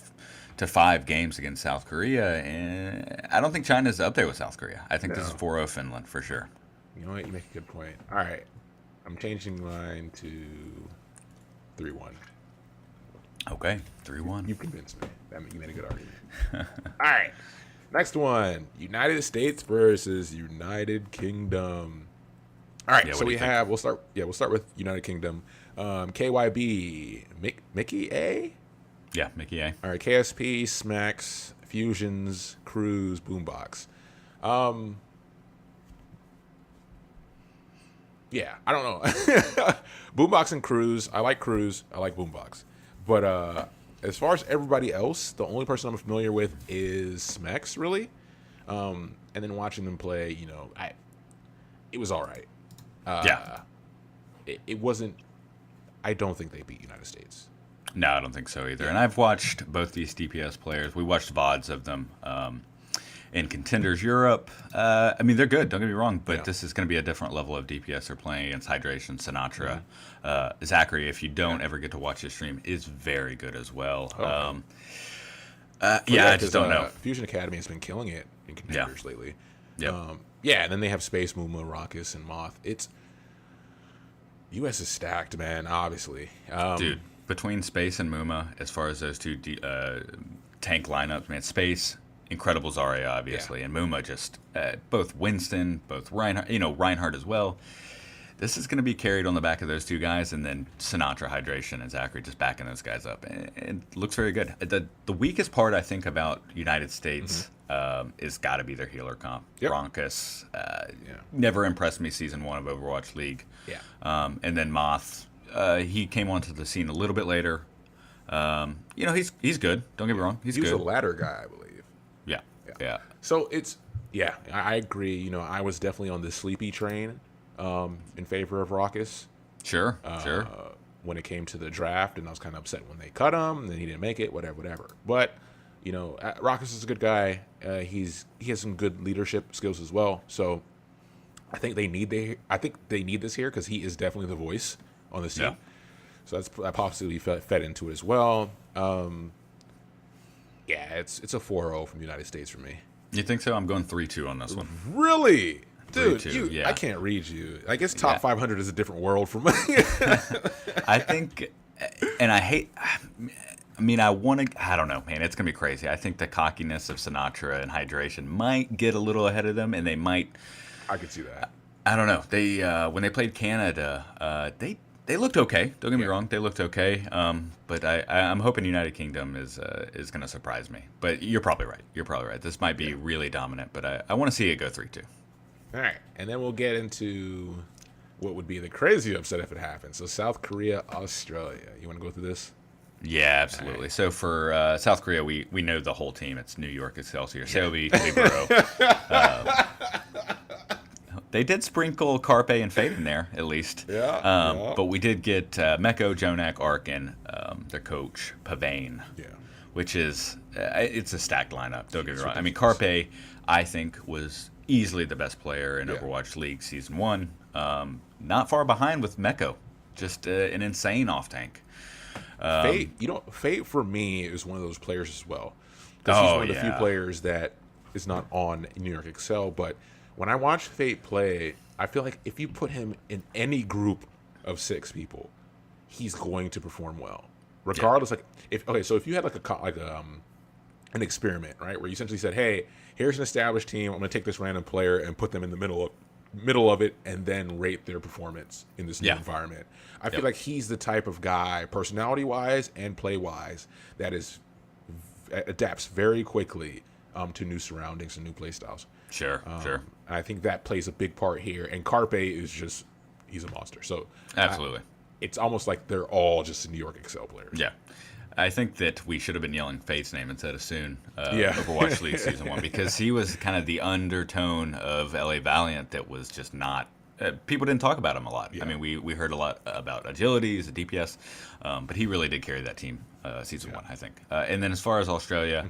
5 games against South Korea, and I don't think China's up there with South Korea. I think this is 4-0 Finland for sure. You know what? You make a good point. All right. I'm changing mine to 3-1. Okay, 3-1. You convinced me. You made a good argument. All right. Next one. United States versus United Kingdom. All right. Yeah, So what do you think? we'll start with United Kingdom. KYB, Mickey A? Yeah, Mickey A. All right. KSP, Smacks, Fusions, Cruise, Boombox. Yeah, I don't know. Boombox and Cruise. I like Cruise. I like Boombox. But as far as everybody else, the only person I'm familiar with is Smex, really. And then watching them play, it was all right. Yeah. It wasn't. I don't think they beat United States. No, I don't think so either. And I've watched both these DPS players. We watched VODs of them in Contenders Europe. I mean, they're good, don't get me wrong, but this is going to be a different level of DPS they're playing against Hydration, Sinatra. Zachary, if you don't ever get to watch his stream, is very good as well. I just don't know. Fusion Academy has been killing it in Contenders lately. Yeah. And then they have Space, Muma, Raucus, and Moth. U.S. is stacked, man, obviously. Dude, between Space and Muma, as far as those two tank lineups, man, Space, incredible Zarya, obviously, and Muma just both Winston, both Reinhardt, Reinhardt as well. This is going to be carried on the back of those two guys, and then Sinatra, Hydration, and Zachary just backing those guys up. And it looks very good. The weakest part, I think, about United States is got to be their healer comp. Yep. Bronkus never impressed me season 1 of Overwatch League. Yeah. And then Moth, he came onto the scene a little bit later. He's good. Don't get me wrong. He's He was good. a ladder guy, I believe. Yeah. So I agree. I was definitely on the sleepy train in favor of Raucus. Sure. When it came to the draft, and I was kind of upset when they cut him, and then he didn't make it, whatever. But, Raucus is a good guy. He has some good leadership skills as well. So I think they need this here because he is definitely the voice on this team. Yeah. So that possibly fed into it as well. It's a 4-0 from the United States for me. You think so? I'm going 3-2 on this one. Really? Dude, 3-2, I can't read you. I guess top 500 is a different world for me. I think, and I hate. I mean, I want to. I don't know, man. It's gonna be crazy. I think the cockiness of Sinatra and hydration might get a little ahead of them, and they might. I could see that. I don't know. They when they played Canada, they looked okay. Don't get me wrong, they looked okay. But I'm hoping United Kingdom is going to surprise me. But you're probably right. This might be really dominant, but I want to see it go 3-2. All right, and then we'll get into what would be the crazy upset if it happens. So South Korea, Australia. You want to go through this? Yeah, absolutely. Right. So for South Korea, we know the whole team. It's New York Excelsior, Selby, Libero. They did sprinkle Carpe and Fate in there, at least. Yeah. But we did get Meko, Jonak, Arkin, their coach, Pavane. Yeah. Which is, it's a stacked lineup. Don't get me wrong. I mean, Carpe, I think, was easily the best player in Overwatch League Season 1. Not far behind with Meko. Just an insane off-tank. Fate for me is one of those players as well. Because he's one of the few players that is not on New York Excel, but when I watch Fate play, I feel like if you put him in any group of 6 people, he's going to perform well, regardless. Like if you had an experiment, right, where you essentially said, "Hey, here's an established team. I'm going to take this random player and put them in the middle of it, and then rate their performance in this new environment." I feel like he's the type of guy, personality-wise and play-wise, that adapts very quickly to new surroundings and new play styles. Sure. And I think that plays a big part here. And Carpe is he's a monster. So absolutely, it's almost like they're all just New York Excel players. Yeah. I think that we should have been yelling Fate's name instead of Soon Overwatch League Season 1, because he was kind of the undertone of LA Valiant that was just not... people didn't talk about him a lot. Yeah. I mean, we heard a lot about agilities, the DPS, but he really did carry that team Season 1, I think. And then as far as Australia,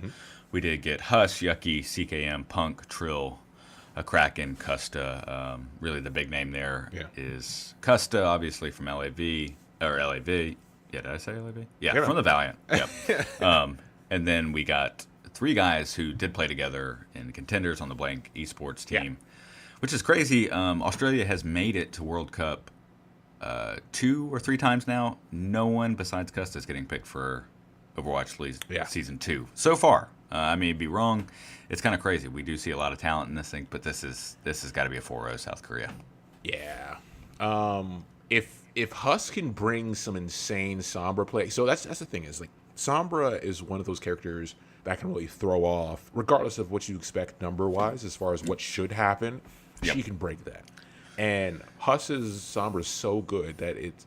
we did get Huss, Yucky, CKM, Punk, Trill, Kraken, Custa. Really the big name there is Custa, obviously from LAV. Yeah, did I say LAV? Yeah, from the Valiant. Yep. And then we got 3 guys who did play together in Contenders on the Blank Esports team, which is crazy. Australia has made it to World Cup 2 or 3 times now. No one besides Custa is getting picked for Overwatch League Season 2 so far. I may be wrong. It's kind of crazy. We do see a lot of talent in this thing, but this has got to be a 4-0 South Korea. Yeah. If Huss can bring some insane Sombra play, so that's the thing, is like Sombra is one of those characters that can really throw off, regardless of what you expect number wise, as far as what should happen. She can break that. And Huss's Sombra is so good that it's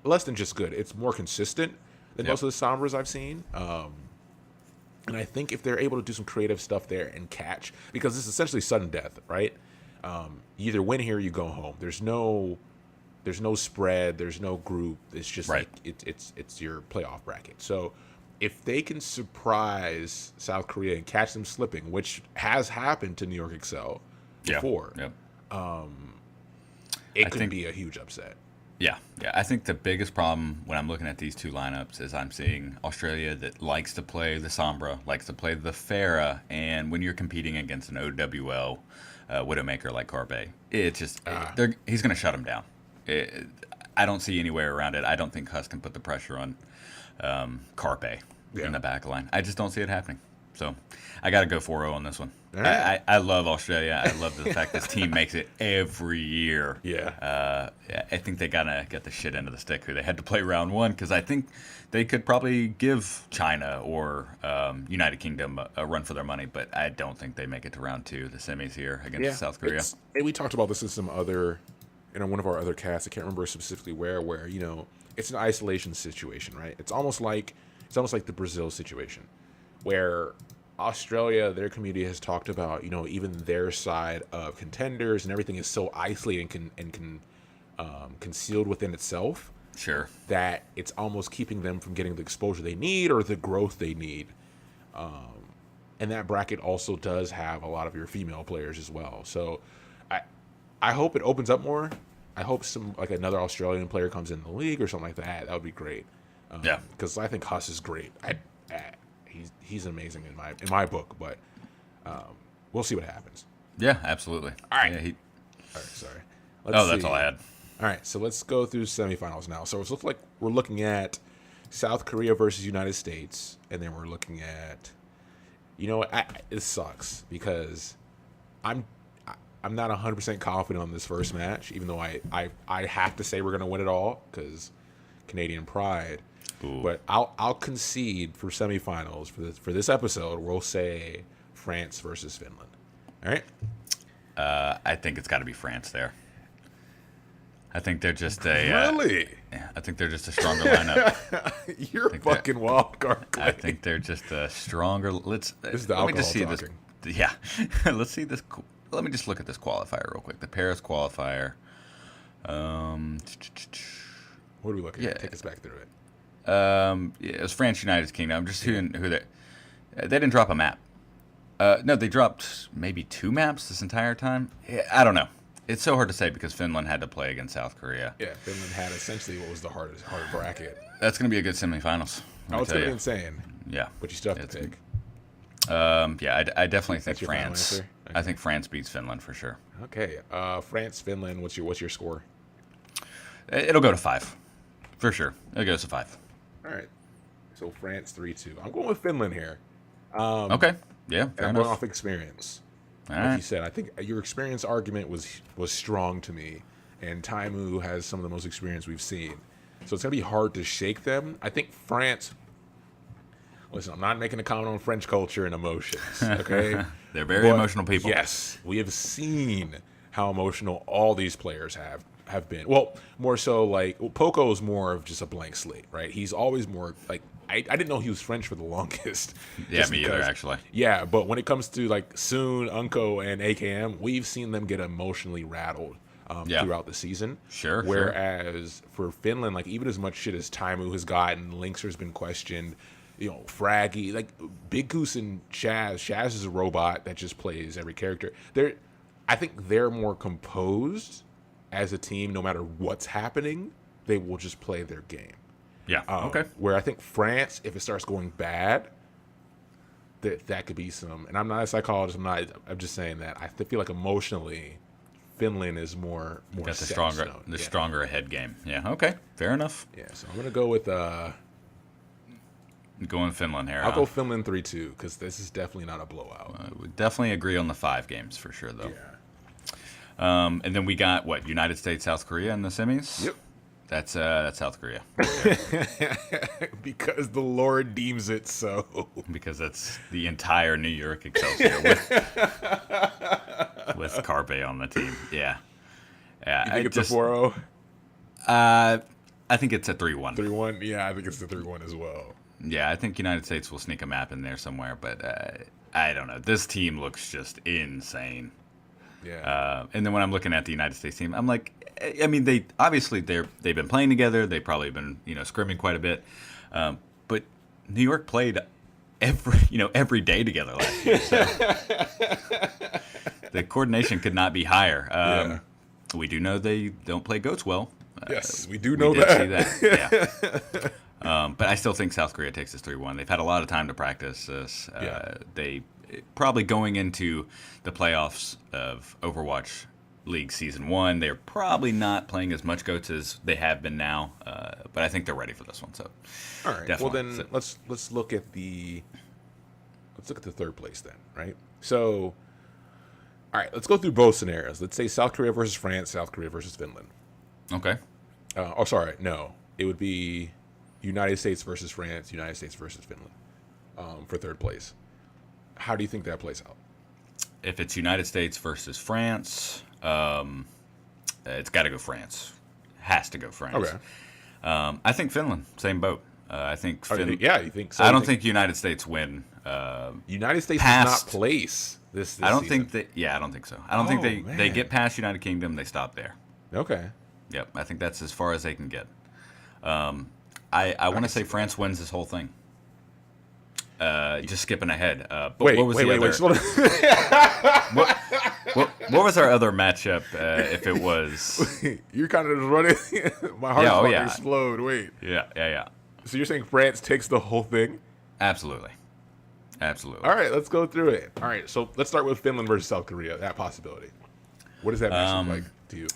less than just good. It's more consistent than most of the Sombras I've seen. And I think if they're able to do some creative stuff there and catch, because it's essentially sudden death, right? You either win here, or you go home. There's no spread, there's no group. It's just like it's your playoff bracket. So if they can surprise South Korea and catch them slipping, which has happened to New York Excel before, it could be a huge upset. Yeah. I think the biggest problem when I'm looking at these 2 lineups is I'm seeing Australia that likes to play the Sombra, likes to play the Pharah, and when you're competing against an OWL Widowmaker like Carpe, it's just he's going to shut him down. I don't see any way around it. I don't think Huss can put the pressure on Carpe in the back line. I just don't see it happening. So I got to go 4-0 on this one. Right. I love Australia. I love the fact this team makes it every year. I think they got to get the shit end of the stick who they had to play round 1, because I think they could probably give China or United Kingdom a run for their money, but I don't think they make it to round 2, the semis here against South Korea. And we talked about this in some other... in one of our other casts, I can't remember specifically where it's an isolation situation, right? It's almost like the Brazil situation, where Australia, their community has talked about, even their side of Contenders and everything is so isolated and concealed within itself. Sure. That it's almost keeping them from getting the exposure they need or the growth they need. And that bracket also does have a lot of your female players as well. So I hope it opens up more. I hope another Australian player comes in the league or something like that. That would be great. Because I think Huss is great. He's amazing in my book, but we'll see what happens. Yeah, absolutely. All right. Yeah, all right. Sorry. That's all I had. All right. So let's go through semifinals now. So it looks like we're looking at South Korea versus United States, and then we're looking at, it sucks because I'm not 100% confident on this first match, even though I have to say we're gonna win it all because Canadian pride. Ooh. But I'll concede for semifinals for this episode. We'll say France versus Finland. All right. I think it's got to be France there. I think they're just a Really? I think they're just a stronger lineup. You're a fucking wild card. Clay. I think they're just a stronger. This is the let me just see alcohol talking. this. Yeah, let's see this. Let me just look at this qualifier real quick. The Paris qualifier. What are we looking at? Take us back through it. It was France, United Kingdom. I'm just seeing who they didn't drop a map. No, they dropped maybe 2 maps this entire time. Yeah, I don't know. It's so hard to say because Finland had to play against South Korea. Yeah, Finland had essentially what was the hard bracket. That's going to be a good semifinals. Oh, it's going to be insane. Yeah. But you still have to pick. Yeah, I definitely think That's your final France. answer? I think France beats Finland for sure. Okay. France, Finland, what's your score? It'll go to 5. For sure. It goes to 5. All right. So France 3-2. I'm going with Finland here. Okay. Yeah, fair I'm going enough. off experience. All Like you right. said, I think your experience argument was strong to me, and Taimu has some of the most experience we've seen. So it's going to be hard to shake them. I think France. Listen, I'm not making a comment on French culture and emotions, okay? They're very But emotional people. Yes, we have seen how emotional all these players have been. Well, more so Poco is more of just a blank slate, right? He's always more like I didn't know he was French for the longest. Yeah, just me either, actually. Yeah, but when it comes to Soon, Unko, and AKM, we've seen them get emotionally rattled throughout the season. Sure. Whereas for Finland, even as much shit as Taimu has gotten, Linkser's been questioned, Fraggy, Big Goose and Shaz. Shaz is a robot that just plays every character. I think they're more composed as a team. No matter what's happening, they will just play their game. Yeah. Okay. Where I think France, if it starts going bad, that could be some. And I'm not a psychologist. I'm just saying that I feel like emotionally, Finland is more Got the set in stone. stronger ahead game. Yeah. Okay. Fair enough. Yeah. So I'm gonna go with Going Finland here. I'll go Finland 3-2 because this is definitely not a blowout. We definitely agree on the 5 games for sure, though. Yeah. And then we got United States, South Korea in the semis. Yep. That's South Korea. Because the Lord deems it so. Because that's the entire New York Excelsior with Carpe on the team. Yeah. Yeah. You think it's a 4-0? I think it's a 3-1. 3-1? Yeah, I think it's the 3-1 as well. Yeah, I think United States will sneak a map in there somewhere, but I don't know. This team looks just insane. Yeah. And then when I'm looking at the United States team, I'm like, I mean, they've been playing together. They've probably been scrimming quite a bit, but New York played every day together last year. So the coordination could not be higher. We do know they don't play goats well. Yes, we do know did that. see that. Yeah. But I still think South Korea takes this 3-1. They've had a lot of time to practice this. They probably going into the playoffs of Overwatch League Season 1, they're probably not playing as much goats as they have been now. But I think they're ready for this one. So, all right. definitely. Well, then let's look at the third place then, right? So, all right, let's go through both scenarios. Let's say South Korea versus France, South Korea versus Finland. Okay. No, it would be United States versus France, United States versus Finland for third place. How do you think that plays out? If it's United States versus France, it's got to go France. Has to go France. Okay. I think Finland, same boat. I think you think so? I don't think United States win. United States past- does not place this I don't season. think that. Yeah, I don't think so. I don't think they man. get past United Kingdom. They stop there. Okay. Yep, I think that's as far as they can get. I want to say France wins this whole thing. Just skipping ahead. But Wait, what was the other? wait. Slow down. What was our other matchup? If it was, You're kind of just running. My heart's fucking explode. Wait. yeah. So you're saying France takes the whole thing? Absolutely. All right, let's go through it. All right, so let's start with Finland versus South Korea. That possibility. What does that match look like to you?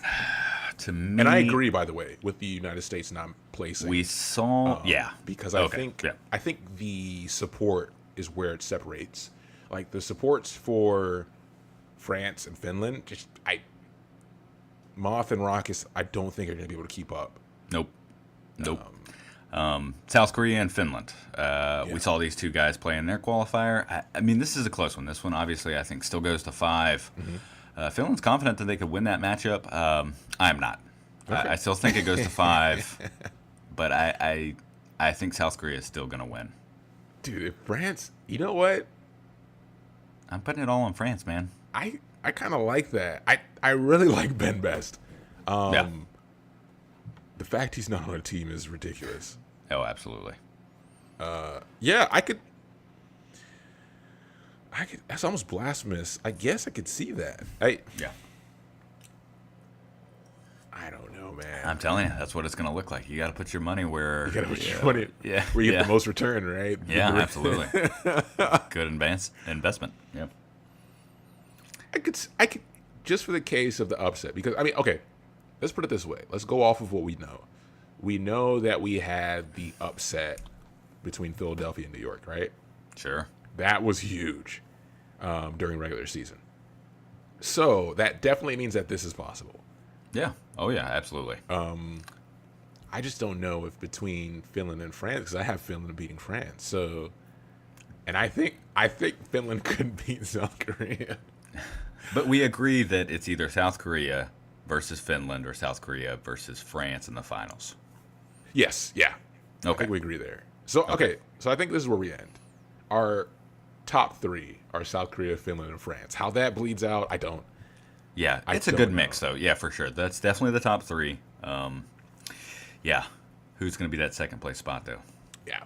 To me, And I agree, by the way, with the United States not placing. we saw, because Okay, I think the support is where it separates. Like the supports for France and Finland, Moth and Rockets, I don't think are going to be able to keep up. Nope. South Korea and Finland. We saw these two guys play in their qualifier. I mean, this is a close one. This one, obviously, I think still goes to 5. Finland's confident that they could win that matchup. I'm not. Okay. I still think it goes to 5, but I think South Korea is still going to win. Dude, if France, you know what? I'm putting it all on France, man. I kind of like that. I really like Ben Best. Yeah. The fact he's not on a team is ridiculous. Oh, absolutely. Yeah, I could. That's almost blasphemous. I guess I could see that. Yeah. I don't know, man. I'm telling you, that's what it's going to look like. You got to put your money where You gotta put your money yeah, where you get yeah. the most return, right? Yeah, absolutely. Good investment. Yep. I could, just for the case of the upset, because I mean, okay, let's put it this way. Let's go off of what we know. We know that we had the upset between Philadelphia and New York, right? Sure. That was huge during regular season. So that definitely means that this is possible. Yeah. Oh, yeah, absolutely. I just don't know if between Finland and France, because I have Finland beating France. So, and I think Finland could beat South Korea. But we agree that it's either South Korea versus Finland or South Korea versus France in the finals. Yes, yeah. I Okay. think we agree there. So, okay, so I think this is where we end. Our top 3 are South Korea, Finland, and France. How that bleeds out, I don't. Yeah, I it's a don't good know. mix, though. Yeah, for sure. That's definitely the top 3. Yeah. Who's going to be that second place spot, though? Yeah.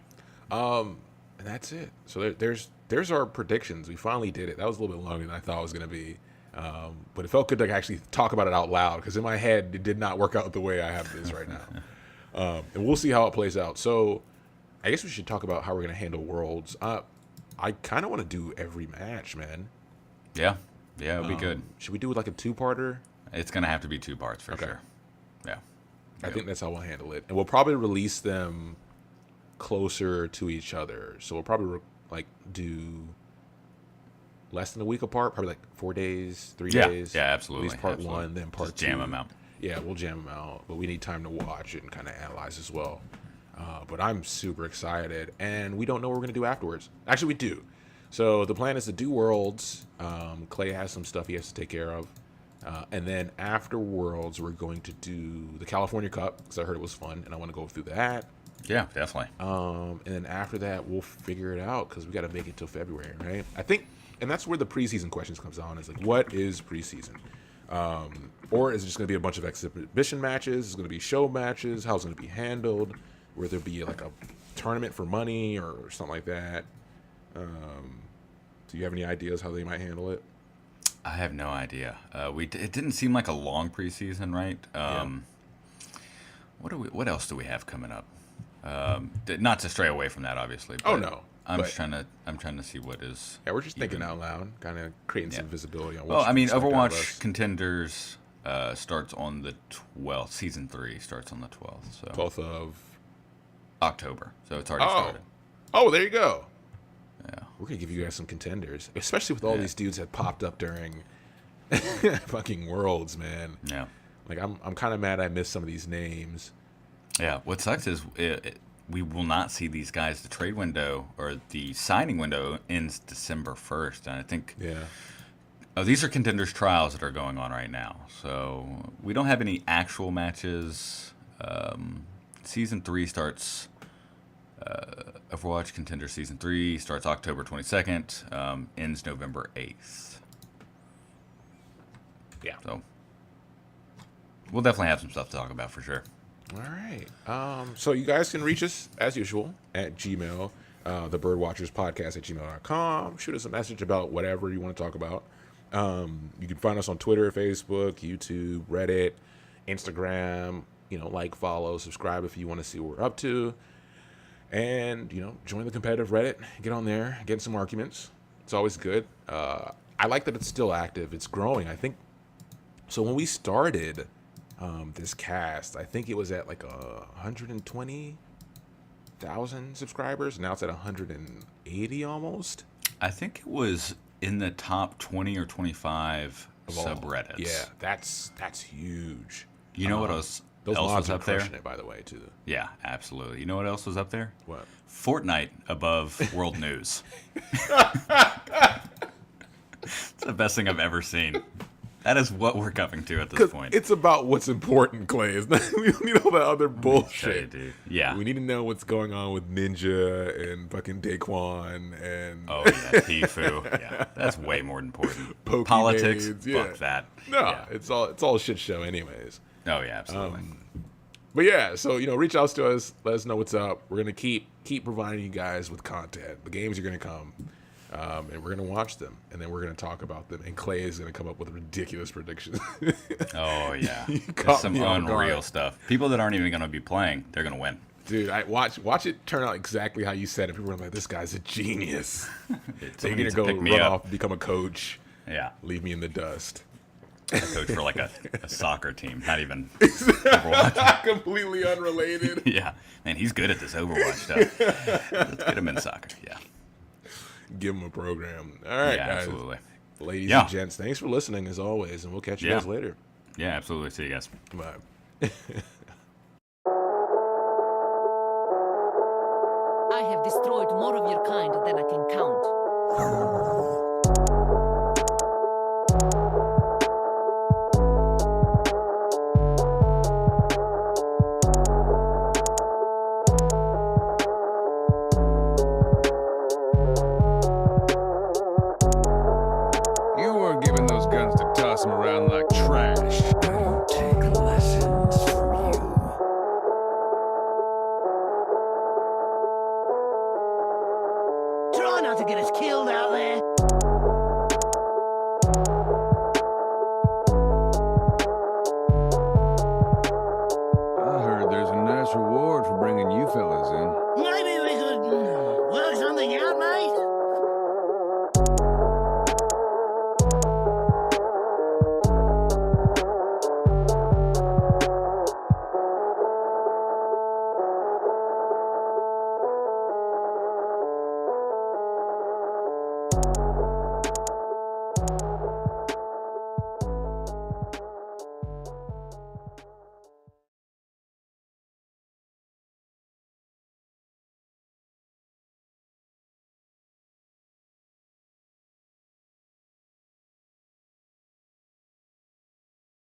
And that's it. So there's our predictions. We finally did it. That was a little bit longer than I thought it was going to be. But it felt good to actually talk about it out loud, because in my head, it did not work out the way I have this right now. And we'll see how it plays out. So I guess we should talk about how we're going to handle Worlds. I kind of want to do every match, man. Yeah. Yeah, it'll be good. Should we do like a 2-parter? It's going to have to be 2 parts for sure. Yeah. I think that's how we'll handle it. And we'll probably release them closer to each other. So we'll probably do less than a week apart, probably like 4 days, 3 days. Yeah, absolutely. At least part absolutely. 1, then part Just 2. jam them out. Yeah, we'll jam them out. But we need time to watch it and kind of analyze as well. But I'm super excited. And we don't know what we're going to do afterwards. Actually, we do. So the plan is to do Worlds. Clay has some stuff he has to take care of. And then after Worlds, we're going to do the California Cup, because I heard it was fun, and I want to go through that. Yeah, definitely. And then after that, we'll figure it out, because we got to make it till February, right? I think, and that's where the preseason questions comes on. Is like, what is preseason? Or is it just going to be a bunch of exhibition matches? Is it going to be show matches? How's it going to be handled? Will there be like a tournament for money or something like that? Do you have any ideas how they might handle it? I have no idea. It didn't seem like a long preseason, right? What else do we have coming up? Not to stray away from that, obviously. Oh, but no. I'm but- trying to see what is. Yeah, we're just thinking out loud, kind of creating some visibility on what Well, you I mean, can expect out of Overwatch us. Contenders starts on the 12th. Season 3 starts on the 12th. So 12th of... October. So it's already Oh. started. Oh, there you go. Yeah. We're going to give you guys some contenders, especially with all these dudes that popped up during fucking Worlds, man. Yeah. Like, I'm kind of mad I missed some of these names. Yeah. What sucks is we will not see these guys. The trade window or the signing window ends December 1st. And I think these are contenders trials that are going on right now. So we don't have any actual matches. Season 3 starts. Overwatch Contender Season 3 starts October 22nd, ends November 8th. Yeah. So we'll definitely have some stuff to talk about for sure. All right. So you guys can reach us, as usual, at Gmail, the birdwatcherspodcast at gmail.com. Shoot us a message about whatever you want to talk about. You can find us on Twitter, Facebook, YouTube, Reddit, Instagram. Like, follow, subscribe if you want to see what we're up to. And, join the competitive Reddit. Get on there. Get in some arguments. It's always good. I like that it's still active. It's growing. I think. So when we started, this cast. I think it was at like 120,000 subscribers. Now it's at 180 almost. I think it was in the top 20 or 25 Of all. subreddits. Yeah, that's huge. You know what else? Those else mods was are up there? crushing it, by the way, too. Yeah, absolutely. You know what else was up there? What? Fortnite above world news. It's the best thing I've ever seen. That is what we're coming to at this point. It's about what's important, Clay. It's not, we don't need all that other Tell you, bullshit. dude. Yeah. We need to know what's going on with Ninja and fucking Daquan and Oh yeah, Tifu. Yeah, that's way more important. Pokemades, Politics. yeah. Fuck that. no, Yeah. it's all a shit show, anyways. Oh yeah, absolutely. But yeah, so reach out to us, let us know what's up. We're gonna keep providing you guys with content. The games are gonna come, and we're gonna watch them, and then we're gonna talk about them. And Clay is gonna come up with ridiculous predictions. Oh yeah, You There's caught some me off unreal guard. stuff. People that aren't even gonna be playing, they're gonna win. Dude, I watch it turn out exactly how you said it. People are like, "This guy's a genius." So you're Someone needs gonna to go pick me run up. off, become a coach, Yeah, leave me in the dust. I coach for like a soccer team, not even Overwatch. Completely unrelated. Yeah, man, he's good at this Overwatch stuff. Let's get him in soccer. Yeah, Give him a program. All right, yeah, guys. absolutely. Ladies Yeah. and gents, thanks for listening as always, and we'll catch you Yeah. guys later. Yeah, absolutely. See you guys. Bye. I have destroyed more of your kind than I can count. You weren't given those guns to toss them around like trash. I'll take lessons from you. Try not to get us killed out there.